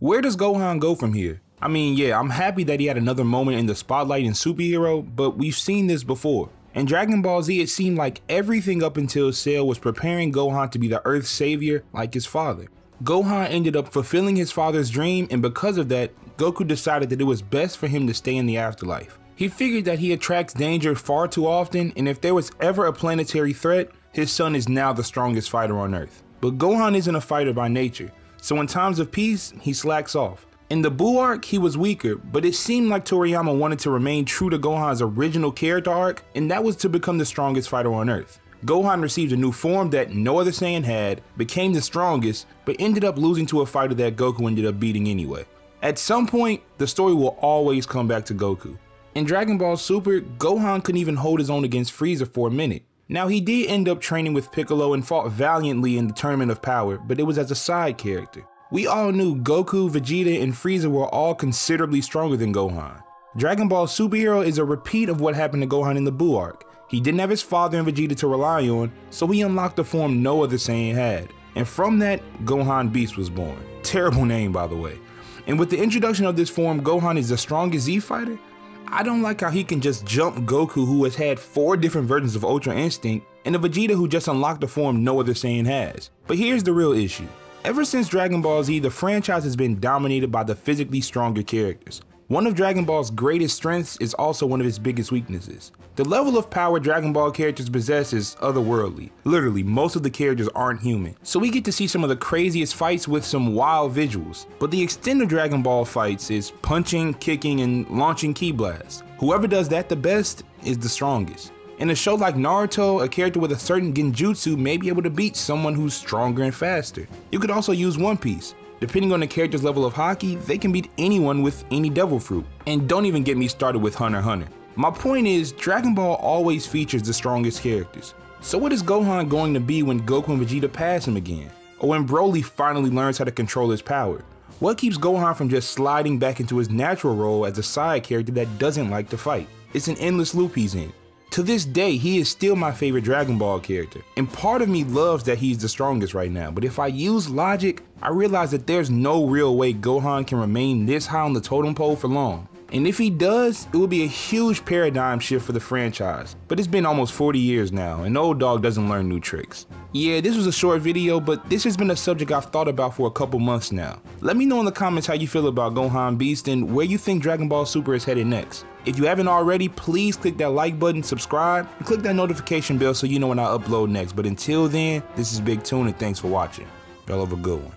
Where does Gohan go from here? I mean, yeah, I'm happy that he had another moment in the spotlight in Superhero, but we've seen this before. In Dragon Ball Z, it seemed like everything up until Cell was preparing Gohan to be the Earth's savior like his father. Gohan ended up fulfilling his father's dream, and because of that, Goku decided that it was best for him to stay in the afterlife. He figured that he attracts danger far too often, and if there was ever a planetary threat, his son is now the strongest fighter on Earth. But Gohan isn't a fighter by nature, so in times of peace, he slacks off. In the Buu arc, he was weaker, but it seemed like Toriyama wanted to remain true to Gohan's original character arc, and that was to become the strongest fighter on Earth. Gohan received a new form that no other Saiyan had, became the strongest, but ended up losing to a fighter that Goku ended up beating anyway. At some point, the story will always come back to Goku. In Dragon Ball Super, Gohan couldn't even hold his own against Frieza for a minute. Now, he did end up training with Piccolo and fought valiantly in the Tournament of Power, but it was as a side character. We all knew Goku, Vegeta, and Frieza were all considerably stronger than Gohan. Dragon Ball Superhero is a repeat of what happened to Gohan in the Buu arc. He didn't have his father and Vegeta to rely on, so he unlocked a form no other Saiyan had. And from that, Gohan Beast was born. Terrible name, by the way. And with the introduction of this form, Gohan is the strongest Z fighter? I don't like how he can just jump Goku, who has had 4 different versions of Ultra Instinct, and a Vegeta who just unlocked a form no other Saiyan has. But here's the real issue. Ever since Dragon Ball Z, the franchise has been dominated by the physically stronger characters. One of Dragon Ball's greatest strengths is also one of its biggest weaknesses. The level of power Dragon Ball characters possess is otherworldly. Literally, most of the characters aren't human. So we get to see some of the craziest fights with some wild visuals. But the extent of Dragon Ball fights is punching, kicking, and launching ki blasts. Whoever does that the best is the strongest. In a show like Naruto, a character with a certain genjutsu may be able to beat someone who's stronger and faster. You could also use One Piece. Depending on the character's level of haki, they can beat anyone with any devil fruit. And don't even get me started with Hunter x Hunter. My point is, Dragon Ball always features the strongest characters. So what is Gohan going to be when Goku and Vegeta pass him again? Or when Broly finally learns how to control his power? What keeps Gohan from just sliding back into his natural role as a side character that doesn't like to fight? It's an endless loop he's in. To this day, he is still my favorite Dragon Ball character, and part of me loves that he's the strongest right now, but if I use logic, I realize that there's no real way Gohan can remain this high on the totem pole for long. And if he does, it will be a huge paradigm shift for the franchise, but it's been almost 40 years now, and old dog doesn't learn new tricks. Yeah, this was a short video, but this has been a subject I've thought about for a couple months now. Let me know in the comments how you feel about Gohan Beast and where you think Dragon Ball Super is headed next. If you haven't already, please click that like button, subscribe, and click that notification bell so you know when I upload next. But until then, this is BigTune and thanks for watching. Y'all have a good one.